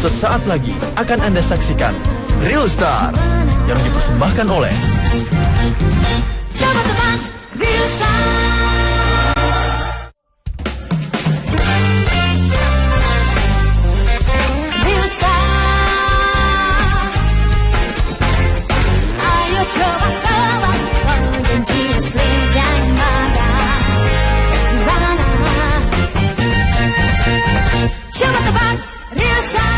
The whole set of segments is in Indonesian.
Sesaat lagi akan Anda saksikan Real Star yang dipersembahkan oleh Coba tebak Real Star. Real Star. Ayo coba tebak penjanji asli yang mana di mana. Coba tebak Real Star.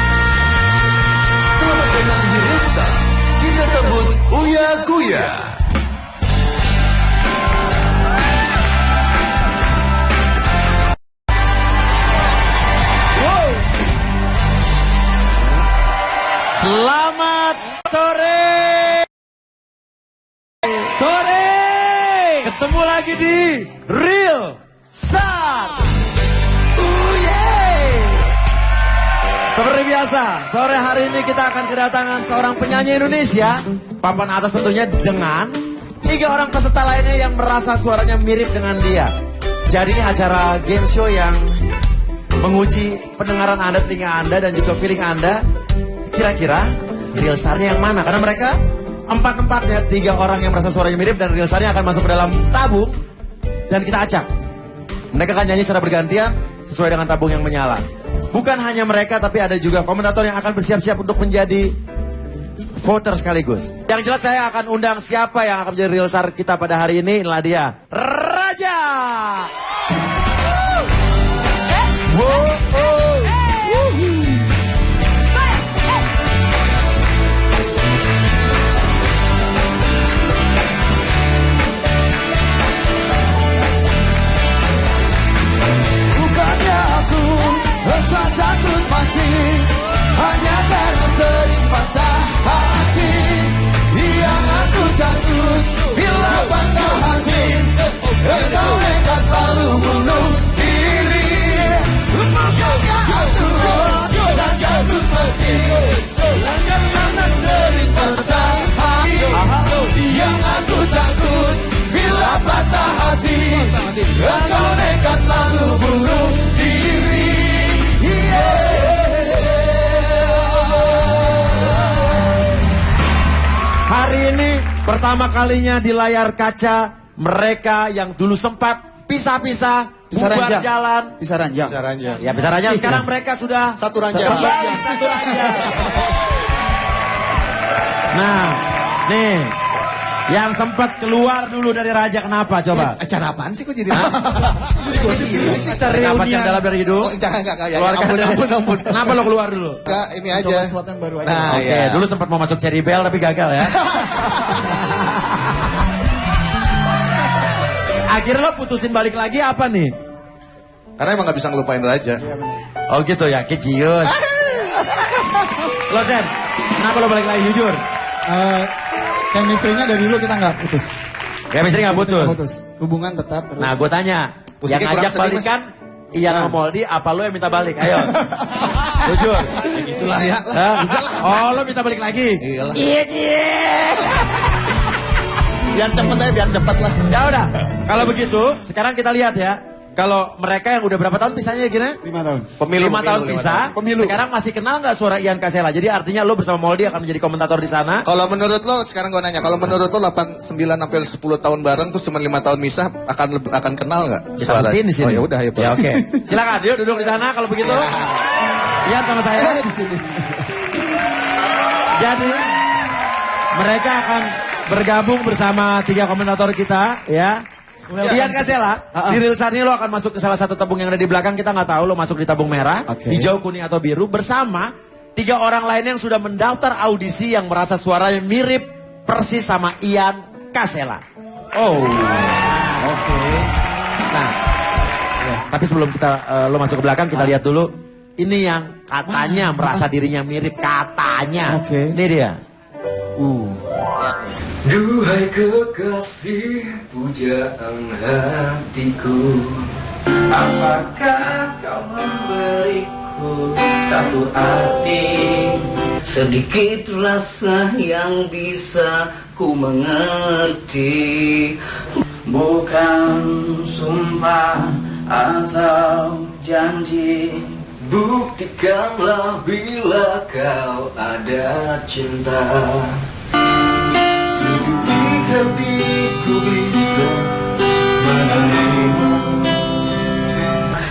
Selamat datang di Real Star. Kita sambut Uya Kuya. Selamat sore. Ketemu lagi di Real Star. Seperti biasa, sore hari ini kita akan kedatangan seorang penyanyi Indonesia. Papan atas tentunya dengan 3 orang peserta lainnya yang merasa suaranya mirip dengan dia. Jadi ini acara game show yang menguji pendengaran Anda, telinga Anda, dan juga feeling Anda. Kira-kira Real Star-nya yang mana? Karena mereka empat-empatnya 3 orang yang merasa suaranya mirip dan Real Star-nya akan masuk ke dalam tabung dan kita acak. Mereka akan nyanyi secara bergantian sesuai dengan tabung yang menyala. Bukan hanya mereka, tapi ada juga komentator yang akan bersiap-siap untuk menjadi voter sekaligus. Yang jelas saya akan undang siapa yang akan menjadi Real Star kita pada hari ini. Inilah dia, Raja. Bukannya aku tak takut mati, hanya karena sering patah hati. Yang aku takut bila patah hati, engkau nekat lalu bunuh diri. Bukannya aku tak takut mati, hanya karena sering patah hati. Yang aku takut bila patah hati, engkau nekat lalu bunuh diri. Hari ini pertama kalinya di layar kaca mereka yang dulu sempat pisah-pisah, bubar jalan, Pisah ranjang. ya pisah ranjang. Sekarang mereka sudah Satu ranjang. kembali satu ranjang. Nah, nih yang sempat keluar dulu dari Raja kenapa coba? Acara apaan sih kok jadi? Acara reuni yang dalam dari hidung. Enggak. Keluarkan Ampun. Kenapa lo keluar dulu? Enggak, ini aja. Coba sesuatu yang baru aja. Nah, Oke, iya. dulu sempat mau masuk Cherry Bell tapi gagal ya. Akhirnya lo putusin balik lagi apa nih? Karena emang gak bisa ngelupain Raja. Oh gitu ya, kecius. Lo Sen, kenapa lo balik lagi jujur? Chemistry-nya dari dulu kita nggak putus. Chemistry nggak putus. Hubungan tetap terus. Nah gue tanya, Musiknya yang kurang ngajak sedih, balikan Ian sama Moldy, apa lo yang minta balik? Ayo. Jujur. Itulah ya. Hah? Oh lo minta balik lagi? Iyalah. Iya cie. Biar cepet aja, biar cepet lah. Ya udah, kalau begitu sekarang kita lihat ya. Kalau mereka yang udah berapa tahun pisahnya gini? 5 tahun. Pemilu, 5 tahun pemilu, pisah. 5 tahun. Sekarang masih kenal nggak suara Ian Kasela? Jadi artinya lo bersama Moldy akan menjadi komentator di sana. Kalau menurut lo, sekarang gue nanya, kalau menurut lo 9 sampai 10 tahun bareng terus cuma 5 tahun misah akan kenal nggak? Kita buktiin di sini. Oh ya udah ya. Ya oke. Silakan, yuk duduk di sana kalau begitu. Ian sama saya di sini. Jadi mereka akan bergabung bersama 3 komentator kita, ya. Ian Kasela, di Real Star ini lo akan masuk ke salah satu tabung yang ada di belakang. Kita nggak tahu lo masuk di tabung merah, hijau, kuning atau biru bersama 3 orang lain yang sudah mendaftar audisi yang merasa suaranya mirip persis sama Ian Kasela. Oh, oke. Nah, tapi sebelum kita lo masuk ke belakang, kita lihat dulu. Ini yang katanya merasa dirinya mirip, katanya. Oke. Ini dia. Duhai kekasih pujaan hatiku, apakah kau memberiku satu arti? Sedikit rasa yang bisa ku mengerti. Bukan sumpah atau janji, Buktikanlah bila kau ada cinta. Di hatiku bisa menerima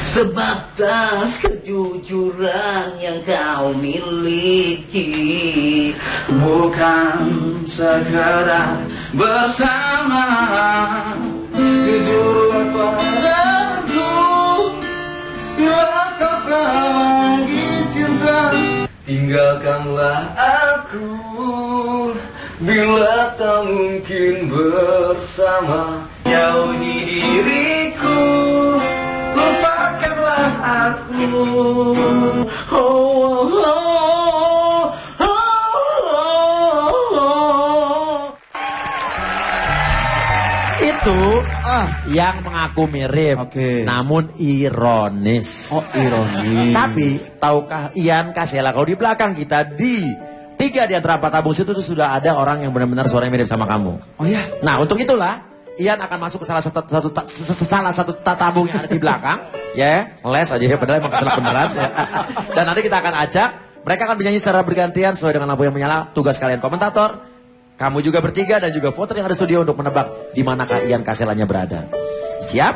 sebatas kejujuran yang kau miliki. Bukan sekedar bersama, jujurlah padaku bila kau lagi cinta. Tinggalkanlah aku bila tak mungkin bersama. Jauhi diriku, lupakanlah aku. Oh, oh, oh, oh, oh. Itu yang mengaku mirip, namun ironis. Oh, ironis. Tapi tahukah Ian Kasela kalau di belakang kita di 3 di antara 4 tabung situ tuh sudah ada orang yang benar-benar suaranya mirip sama kamu. Oh ya. Nah untuk itulah Ian akan masuk ke salah satu tabung yang ada di belakang, ya, les aja ya, padahal emang keselak beneran. Ya. Dan nanti kita akan ajak, mereka akan bernyanyi secara bergantian sesuai dengan lampu yang menyala. Tugas kalian komentator, kamu juga bertiga dan juga voter yang ada di studio untuk menebak di manakah Ian Kaselanya berada. Siap?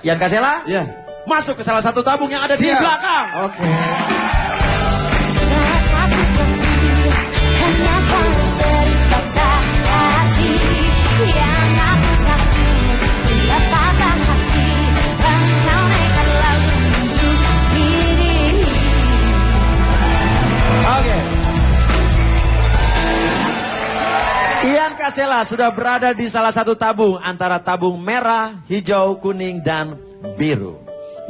Ian Kasela? Ya. Masuk ke salah satu tabung yang ada di belakang. Oke. Hanya kau cerita hati yang aku takut bila patah hati dan kau nekat lalu untuk diri. Oke. Ian Kasela sudah berada di salah satu tabung antara tabung merah, hijau, kuning, dan biru.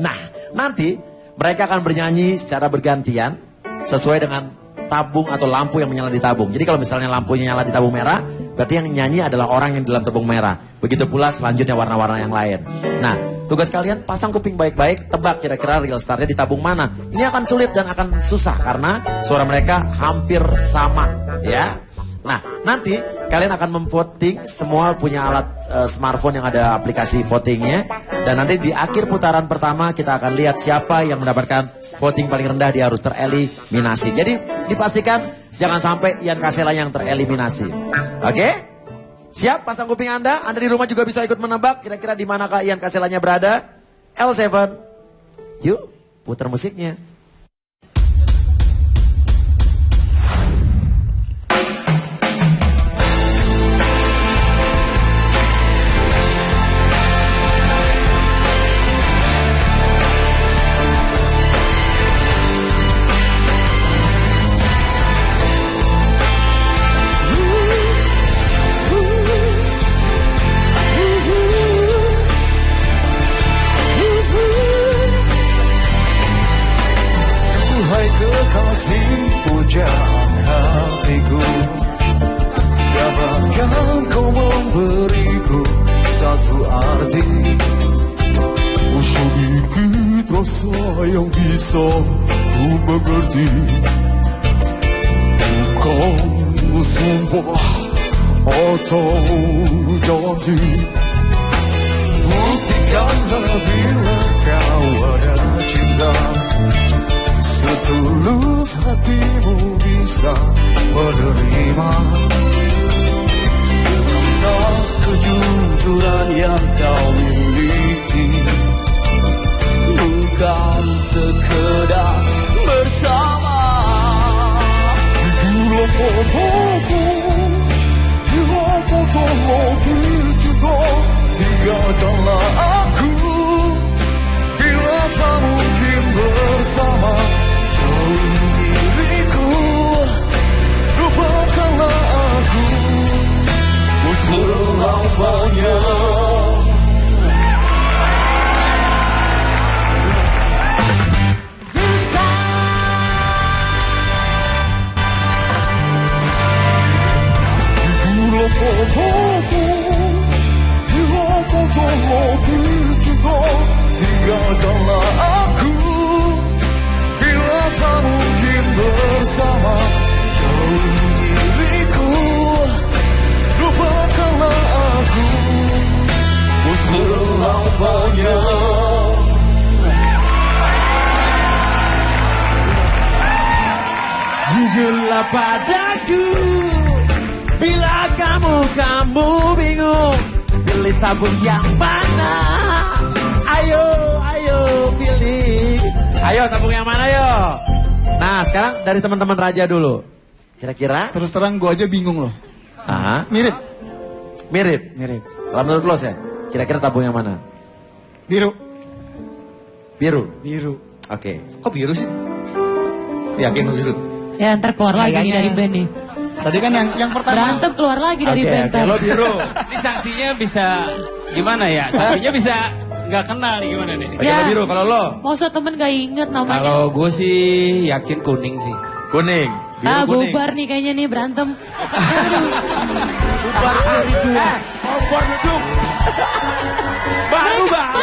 Nah, nanti mereka akan bernyanyi secara bergantian sesuai dengan tabung atau lampu yang menyala di tabung. Jadi kalau misalnya lampunya nyala di tabung merah, berarti yang nyanyi adalah orang yang di dalam tabung merah. Begitu pula selanjutnya warna-warna yang lain. Nah, tugas kalian pasang kuping baik-baik, tebak kira-kira real starnya di tabung mana. Ini akan sulit dan akan susah karena suara mereka hampir sama, ya. Nah, nanti kalian akan memvoting, semua punya alat smartphone yang ada aplikasi votingnya. Dan nanti di akhir putaran pertama kita akan lihat siapa yang mendapatkan voting paling rendah, dia harus tereliminasi. Jadi dipastikan jangan sampai Ian Kasela yang tereliminasi. Oke? Siap pasang kuping Anda? Anda di rumah juga bisa ikut menebak kira-kira di manakah Ian Kaselanya berada. L7. Yuk, putar musiknya. Kasih pujaan hatiku, dapatkah kau memberiku satu arti, sedikit rasa yang bisa ku mengerti. Bukan sumpah atau janji, buktikanlah bila kau ada cinta, setulus hatimu bisa menerima Sebatas kejujuran yang kau miliki, bukan sekedar bersama. Bila padaku, bila kau telah bercinta, tinggalkanlah aku bila tak mungkin bersama. Jauhi diriku, lupakanlah aku, selamanya. Bila padaku, bila kau telah bercinta, Jujurlah padaku. Bila kamu bingung, pilih tabung yang mana? Ayo pilih. Ayo tabung yang mana yo? Nah sekarang dari teman-teman Raja dulu. Kira-kira? Terus terang gue aja bingung loh. Ah, Mirip. Kalau menurut lo sih, kira-kira tabung yang mana? Biru. Oke. Kok biru sih? Yakin biru? Ya ntar keluar lagi nih dari band nih. Tadi kan yang pertama. Berantem keluar lagi dari band. Oke, lo biru. Ini sanksinya bisa gimana ya? Sanksinya bisa nggak kenal nih gimana nih? Oke, lo biru. Kalau lo? Masa temen gak inget namanya? Kalau gue sih yakin kuning sih. Kuning. Biru kuning. Bubar nih kayaknya nih berantem. Bubar seri dua. Kompor duduk. Baru bang.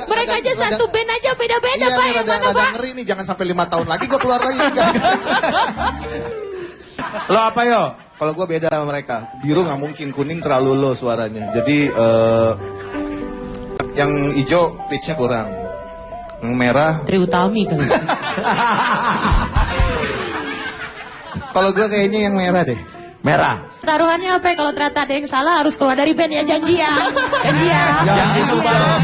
Mereka aja satu band aja beda-beda Iya, Pak. nih, Yang mana rada Pak? ngeri nih, jangan sampai 5 tahun lagi gue keluar lagi. Lo apa yo? Kalau gue beda sama mereka. Biru nggak mungkin, kuning terlalu low suaranya. Jadi yang hijau pitch-nya kurang. Yang merah. Tri Utami kali. Kalau gue kayaknya yang merah deh. Merah. Taruhannya apa ya? Kalau ternyata ada yang salah harus keluar dari band ya, janji ya. Janji ya.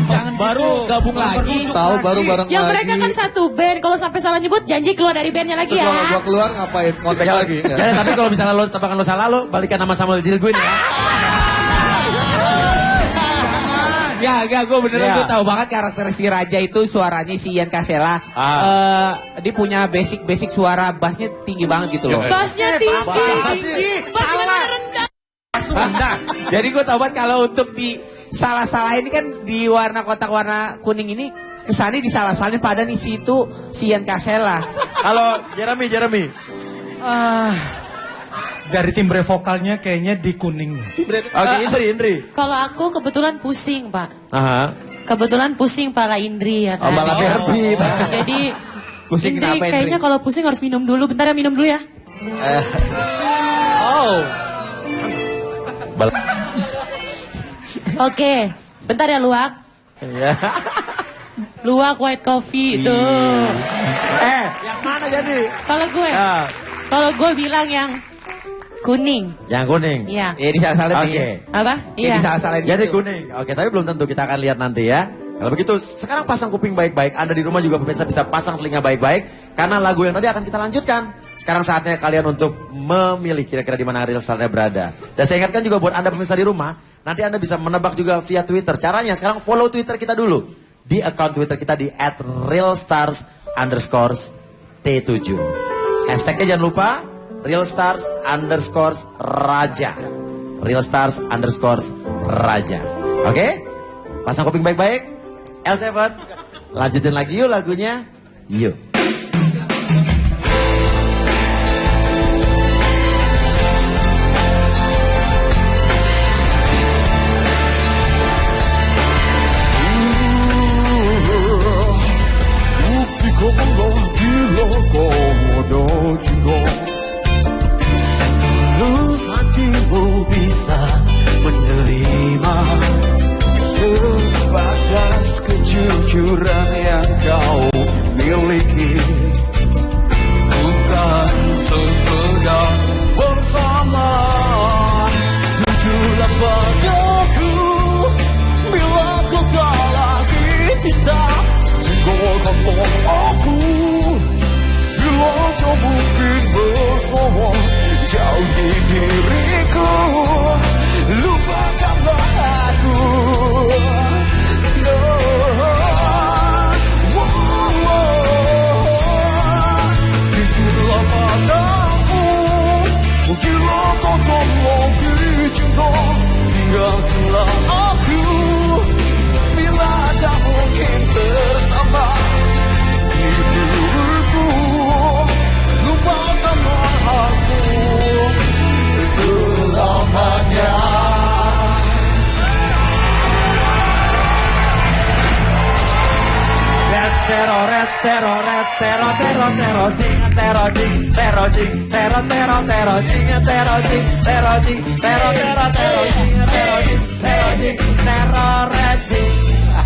Jangan Baru gabung lagi. Tahu baru bareng Ya lagi. mereka kan satu band. Kalau sampai salah nyebut janji keluar dari bandnya lagi Terus ya. kalau gue keluar ngapain? Kontak lagi. Enggak. Ya, tapi kalau misalnya lo tebakan lo salah lo balikan nama Samuel Jilguin ya. Ya enggak, gue beneran Ya. gue tahu banget karakter si Raja itu suaranya si Ian Kasela. Dia punya basic suara bassnya tinggi banget gitu loh. Bassnya tinggi. Bassnya rendah. Nah, jadi gue tahu banget kalau untuk di salah-salah ini kan di warna kotak warna kuning ini kesannya disalah-salahin pada nih si Ian Kasela. Kalau Jeremy. Dari timbre vokalnya kayaknya di kuning. Oke, Indri. Kalau aku kebetulan pusing Pak. Aha. Kebetulan pusing pala Indri ya Oh, kan. malah Barbie. Jadi Pusing Indri kenapa, Indri? kayaknya kalau pusing harus minum dulu. Bentar ya minum dulu ya. Oke. Bentar ya Luak. Iya. Luak white coffee itu. Yang mana jadi? Kalau gue, Ah, kalau gue bilang yang kuning. yang kuning. Iya. Ya disalah-salahin Oke. nih. Apa? Ya Iya. disalah-salahin Jadi gitu. kuning. Oke, tapi belum tentu, kita akan lihat nanti ya. Kalau begitu, sekarang pasang kuping baik-baik. Anda di rumah juga pemirsa bisa pasang telinga baik-baik. Karena lagu yang tadi akan kita lanjutkan. Sekarang saatnya kalian untuk memilih kira-kira di mana Real Star-nya berada. Dan saya ingatkan juga buat Anda pemirsa di rumah, nanti Anda bisa menebak juga via Twitter. Caranya sekarang follow Twitter kita dulu. Di account Twitter kita di @realstars_T7. Hashtagnya jangan lupa realstars_Raja. realstars_Raja. Oke? Pasang kuping baik-baik. L7. Lanjutin lagi yuk lagunya. Yuk. Buktikanlah bila kau ada juga. Setulus hatimu bisa menerima sebatas kejujuran yang kau miliki. Bukan sekedar bersama. Jujurlah padaku bila kau tak lagi cinta. Tinggalkanlah aku bila tak mungkin bersama. Jauhi diriku, lupakanlah aku. Jujurlah padaku bila kau tak lagi cinta. Tinggalkanlah aku bila tak mungkin bersama. Hidupku, lupakanlah aku selamanya.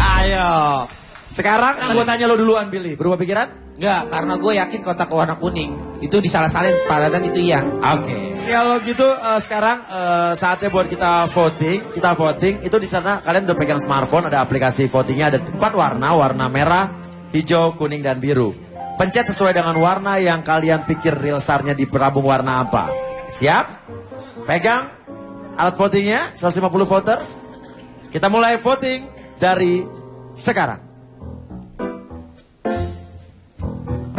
Ayo. Sekarang anggotanya lo duluan, Billy. Berubah pikiran? Enggak, karena gue yakin kotak warna kuning itu disalah-salahin Padadan itu Ian. Oke. Kalau gitu sekarang saatnya buat kita voting. Kita voting itu di sana kalian udah pegang smartphone, ada aplikasi votingnya, ada 4 warna, warna merah, hijau, kuning dan biru. Pencet sesuai dengan warna yang kalian pikir real star-nya di perabung warna apa. Siap? Pegang alat votingnya, 150 voters. Kita mulai voting dari sekarang.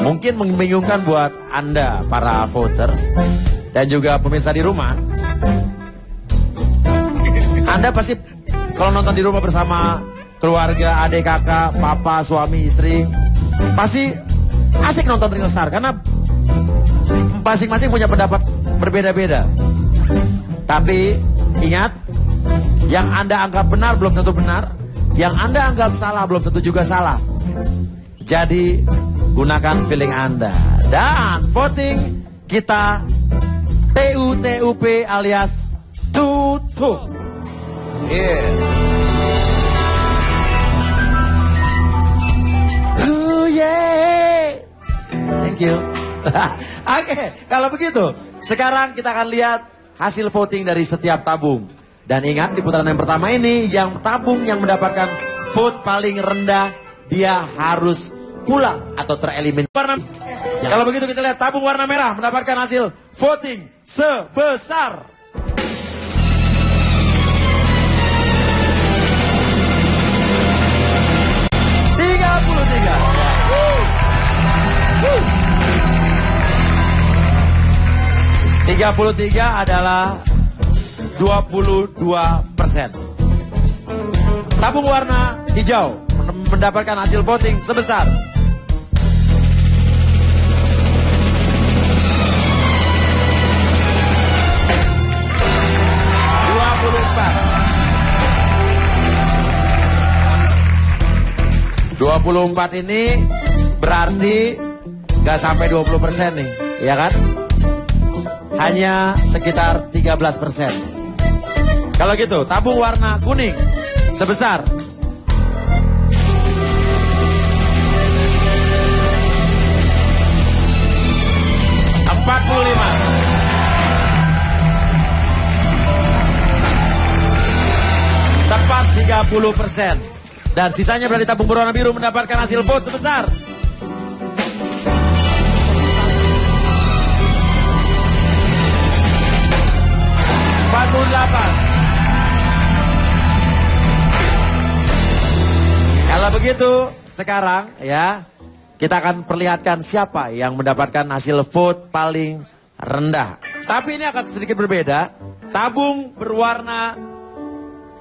Mungkin membingungkan buat Anda para voters dan juga pemirsa di rumah. Anda pasti kalau nonton di rumah bersama keluarga, adik, kakak, papa, suami, istri, pasti asik nonton Real Star karena masing-masing punya pendapat berbeda-beda. Tapi ingat, yang Anda anggap benar belum tentu benar, yang Anda anggap salah belum tentu juga salah. Jadi gunakan feeling Anda. Dan voting kita TUP alias tutup. Yeah. Thank you. Oke, kalau begitu sekarang kita akan lihat hasil voting dari setiap tabung. Dan ingat di putaran yang pertama ini, yang tabung yang mendapatkan vote paling rendah dia harus pulang atau tereliminasi. Kalau begitu kita lihat tabung warna merah mendapatkan hasil voting sebesar 33 adalah 22%. Tabung warna hijau mendapatkan hasil voting sebesar 24 ini berarti gak sampai 20% nih, ya kan? Hanya sekitar 13%. Kalau gitu, tabung warna kuning sebesar 45. Tepat 30%. Dan sisanya berarti tabung berwarna biru mendapatkan hasil vote sebesar 48. Kalau begitu, sekarang ya kita akan perlihatkan siapa yang mendapatkan hasil vote paling rendah. Tapi ini akan sedikit berbeda. Tabung berwarna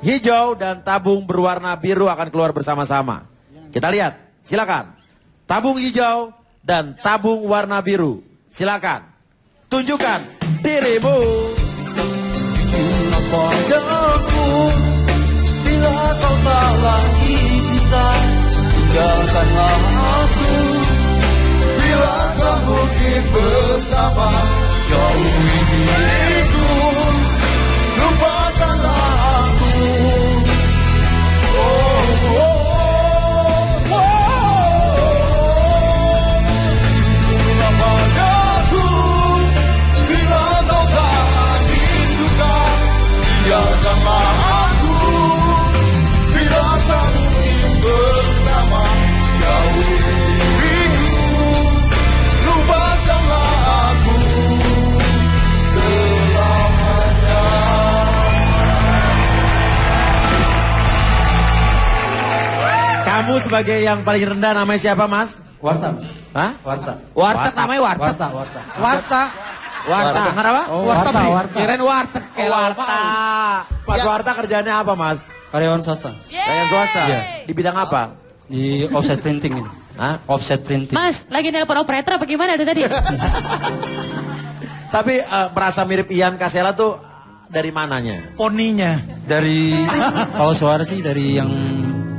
hijau dan tabung berwarna biru akan keluar bersama-sama. Kita lihat, silakan. Tabung hijau dan tabung warna biru. Silakan. Tunjukkan dirimu. Padaku, bila kau tak lagi cinta, tinggalkanlah aku. Bila tak mungkin bersama, jauhi diriku, lupakanlah aku. Padaku, bila kau tak lagi suka, tinggalkanlah aku. Bila tak mungkin bersama, jauhi diriku, lupakanlah aku selamanya. Kamu sebagai yang paling rendah namanya siapa, Mas? Warta. Hah? Warta. Warteg namanya warteg. Warta. Warta. Dengar apa? Oh, Warta. Kirain warteg kayak Warta. Mas Warta kerjanya apa, Mas? Karyawan swasta. Karyawan swasta. Iya. Di bidang apa? Di offset printing ini. Hah? Offset printing. Mas, lagi nelpon operator apa gimana itu tadi? Tapi merasa mirip Ian Kasela tuh dari mananya? Poninya. Dari kalau suara sih dari yang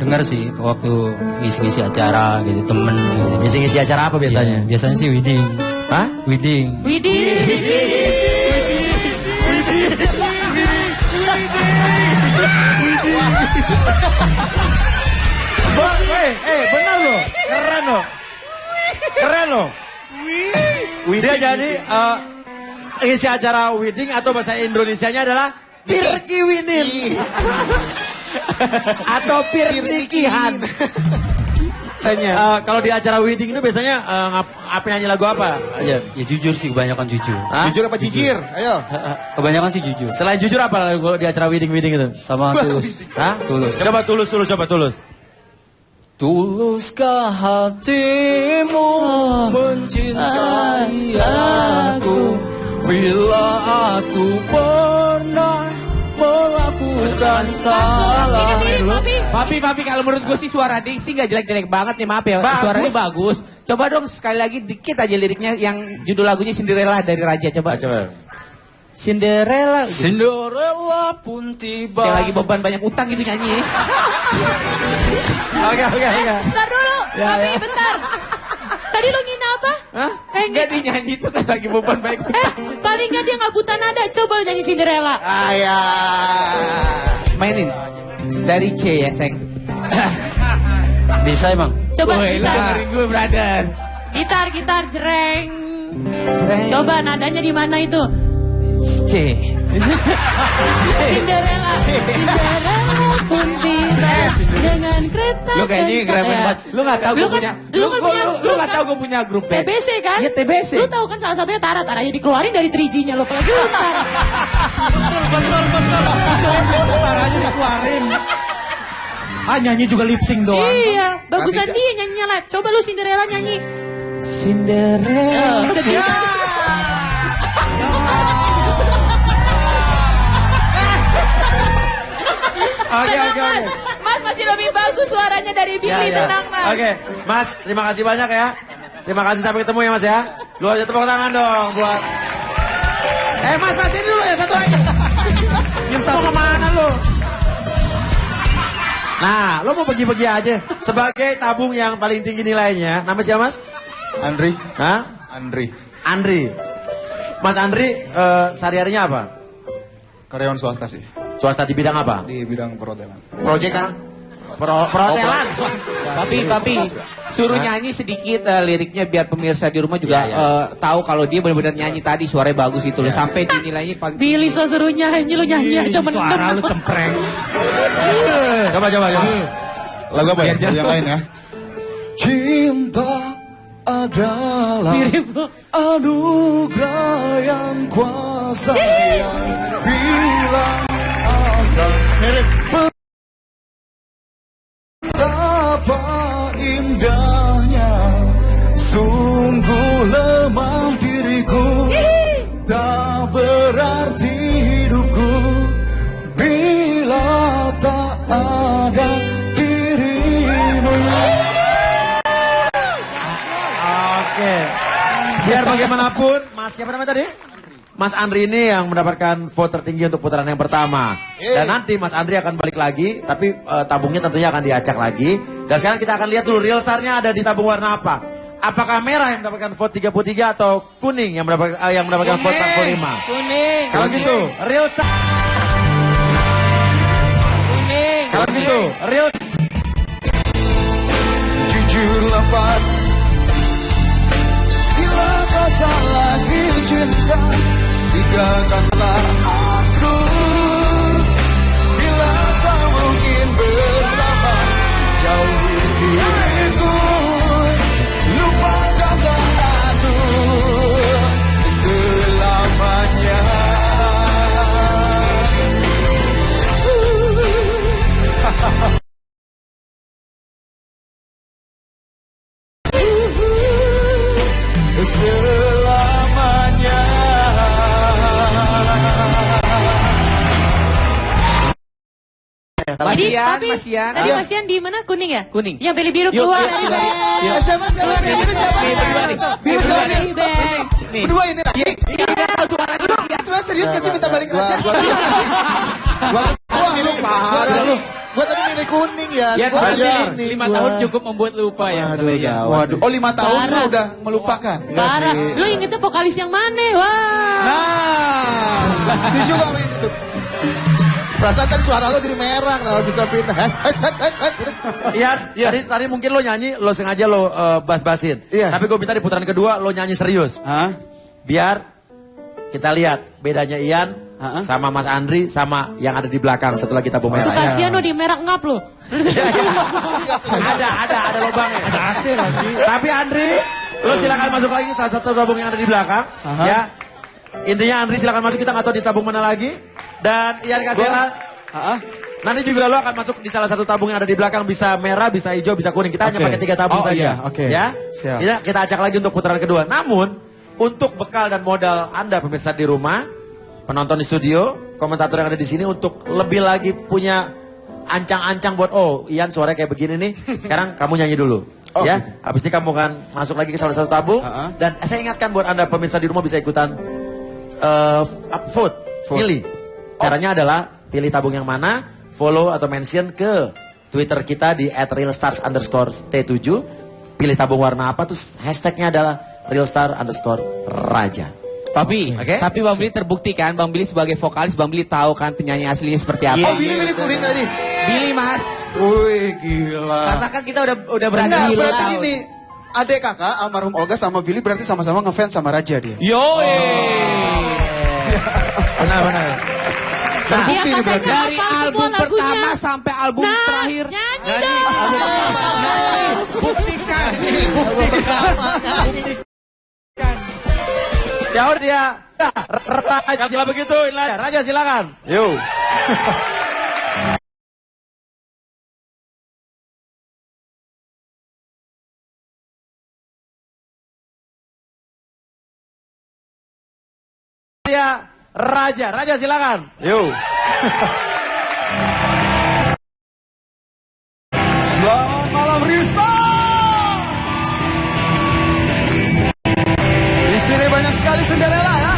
dengar sih waktu ngisi-ngisi acara gitu temen gitu. Ngisi-ngisi acara apa biasanya? Iya, biasanya sih wedding. Hah? Wedding. Benar loh, keren loh. Keren loh. Dia jadi isi acara wedding atau bahasa Indonesianya adalah Pirki Winin. Atau Pirnikihan. Kalau di acara wedding itu biasanya apa nyanyi lagu apa aja? Ya jujur sih, kebanyakan jujur. Hah? Jujur apa jijir? Ayo. Kebanyakan sih jujur. Selain jujur apa lagu di acara wedding itu? Sama tulus. Hah? Tulus. Coba tulus. Tuluskah hatimu mencintai aku bila aku pernah melakukan salah? Papi, kalau menurut gue sih suara diksi gak jelek-jelek banget nih, maaf ya. Bagus. Suaranya bagus. Coba dong sekali lagi dikit aja liriknya yang judul lagunya Cinderella dari Raja. Coba. Cinderella. Cinderella pun tiba. Yang lagi beban banyak utang gitu nyanyi. Oke. Bentar dulu, Papi, bentar. Tadi lo ngina apa? Hah? Enggak dinyanyi itu kan lagi beban banyak utang. Paling nggak dia nggak buta nada. Coba lo nyanyi Cinderella. Mainin. Dari C ya, Seng. Bisa emang. Coba Woi, lu dengerin gue, brother. gitar, jreng. Coba nadanya di mana itu? C. Cinderella pun tiba dengan kereta. Lu kayaknya keren banget. Lu nggak tahu gue punya. Lu nggak tahu gue punya grup band. TBC kan? Iya, TBC. Lu tahu kan salah satunya Tara aja dikeluarin dari 3G-nya lo. Apalagi lu Tara. Betul. Taranya dikeluarin. Nyanyi juga lip sync doang. Iya, bagusan dia nyanyinya live. Coba lu Cinderella nyanyi. Cinderella. Sedih. Oke. Mas masih lebih bagus suaranya dari Billy, tenang Mas. Oke, Mas, terima kasih banyak ya. Terima kasih, sampai ketemu ya Mas ya. Luar biasa, tepuk tangan dong buat. Mas ini dulu ya, satu lagi. Yang satu kemana lo? Nah, lo mau pergi-pergi aja. Sebagai tabung yang paling tinggi nilainya, nama siapa Mas? Andri. Hah? Andri. Mas Andri, sehari-harinya apa? Karyawan swasta sih. Swasta di bidang apa? Di bidang perhotelan. Project kan? Perhotelan. Papi, suruh nyanyi sedikit liriknya biar pemirsa di rumah juga tahu kalau dia benar-benar nyanyi tadi suaranya bagus itu loh, sampai dinilainya paling. Billy so suruh nyanyi, lu nyanyi aja mendem. Suara lu cempreng. Coba. Lagu apa ya? Lagu yang lain ya. Cinta adalah Mirip lu. anugerah yang kuasa yang bilang asal. Betapa indahnya sungguh lemah diriku, tak berarti hidupku bila tak ada dirimu. Oke. Biar bagaimanapun, Mas siapa namanya tadi? Mas Andri ini yang mendapatkan vote tertinggi untuk putaran yang pertama. Dan nanti Mas Andri akan balik lagi, tapi tabungnya tentunya akan diacak lagi. Dan sekarang kita akan lihat dulu real star-nya ada di tabung warna apa. Apakah merah yang mendapatkan vote 33 atau kuning yang mendapatkan vote 45? Kuning. Kalau gitu, real star. Kuning. Kalau gitu, real. Jujurlah Pak, bila kau tak lagi cinta, tinggalkanlah aku. Bila tak mungkin bersama, jauhi diriku, lupakanlah aku selamanya. Selamanya. Masian. Tadi Masian di mana? Kuning ya? Kuning. Yang pilih biru Yuk, keluar yuk, dari yuk. band. Siapa? Biru siapa? Biru siapa? Dari band. Nih. Berdua ini. Sebenarnya serius kasih minta balik raja. Gua tadi milih kuning ya. Ya, Gua berarti kuning, 5 gua. tahun cukup membuat lupa ya. Waduh, ya. waduh. Oh 5 tahun lu Parah. udah melupakan. Parah. Lu ingetnya vokalis yang mana? Wah. Nah, setuju gak main itu? Perasaan tadi suara lo jadi merah, kenapa bisa pindah? Ian, tadi mungkin lo nyanyi, lo sengaja lo bas-basin. Iya. Tapi gue minta di putaran kedua lo nyanyi serius. Hah? Biar kita lihat bedanya Ian sama Mas Andri sama yang ada di belakang setelah kita merah. Kasihan lo di merah ngap lo. Ada lubangnya. Ada AC lagi. Tapi Andri, lo silakan masuk lagi salah satu tabung yang ada di belakang. Ya. Intinya Andri silakan masuk, kita nggak tahu di tabung mana lagi. Dan Ian Kasela, nanti juga lo akan masuk di salah satu tabung yang ada di belakang, bisa merah, bisa hijau, bisa kuning. Kita hanya pakai 3 tabung saja. Iya, Ya. Kita acak lagi untuk putaran kedua. Namun untuk bekal dan modal Anda pemirsa di rumah, penonton di studio, komentator yang ada di sini untuk lebih lagi punya ancang-ancang buat Ian suaranya kayak begini nih. Sekarang kamu nyanyi dulu. Ya, habis ini kamu akan masuk lagi ke salah satu tabung. Dan saya ingatkan buat Anda pemirsa di rumah bisa ikutan vote. Pilih. Caranya adalah pilih tabung yang mana, follow atau mention ke Twitter kita di @realstars_t7. Pilih tabung warna apa, terus hashtagnya adalah realstar_raja. Tapi Bang Billy terbukti kan, Bang Billy sebagai vokalis, Bang Billy tahu kan penyanyi aslinya seperti apa. Oh, Billy kuning tadi. Billy mas. Wih, gila. Karena kan kita udah berani Berarti ini adik kakak almarhum Olga sama Billy berarti sama-sama ngefans sama Raja dia. Benar. Nah, Terbukti nih berarti. Dari album pertama sampai album terakhir. Nyanyi Buktikan. Ya udah dia. Raja. Kalau begitu, Raja silakan. Yo. Raja silakan. Yo. Selamat malam Rista. Di sini banyak sekali Cinderella ya.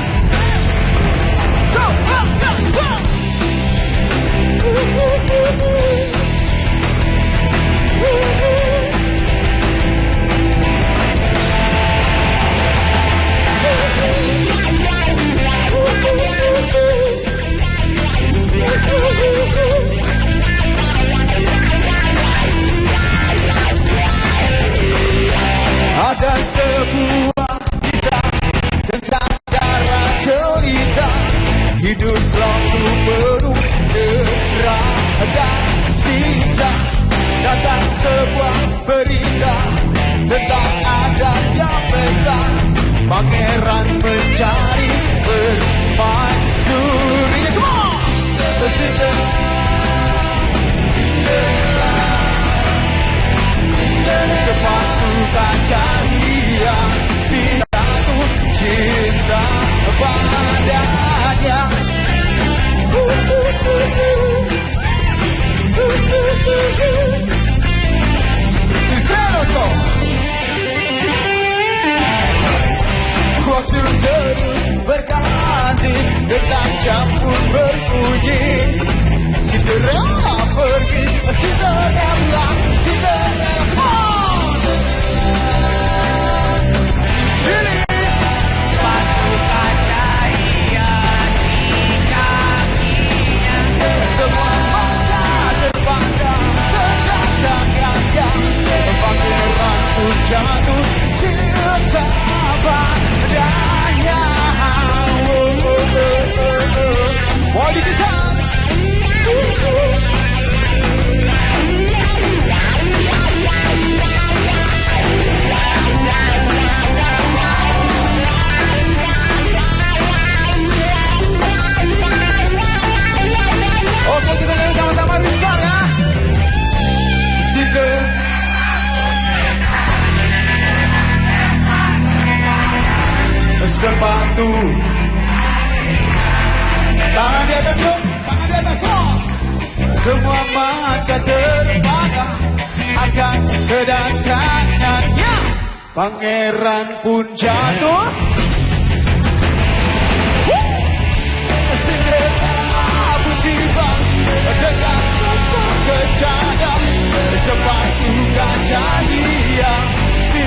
Ada sebuah kisah tentang darah cerita, hidup selalu penuh derah dan siksa. Datang sebuah berita tentang adanya pesta, pangeran mencari permaisuri. Come on! Sepatu kaca dia, si jatuh cinta padanya. Waktu terus berganti, detak jam pun berbunyi. Cinderella pergi, Cinderella, Cinderella. Sepatu kaca hias di kakinya. Semua mata terpandang tentang sang gagah, pangeran pun jatuh cinta padanya. Mau di gitar. Oke, kita nyanyi sama-sama Rizal ya. Situ. Sepatu. Tangan di atas yuk, tangan di atas yuk. Semua mata terpandang akan kedatangannya. Pangeran pun jatuh. Cinderella pun tiba dengan kejadian sepatu gajah dia si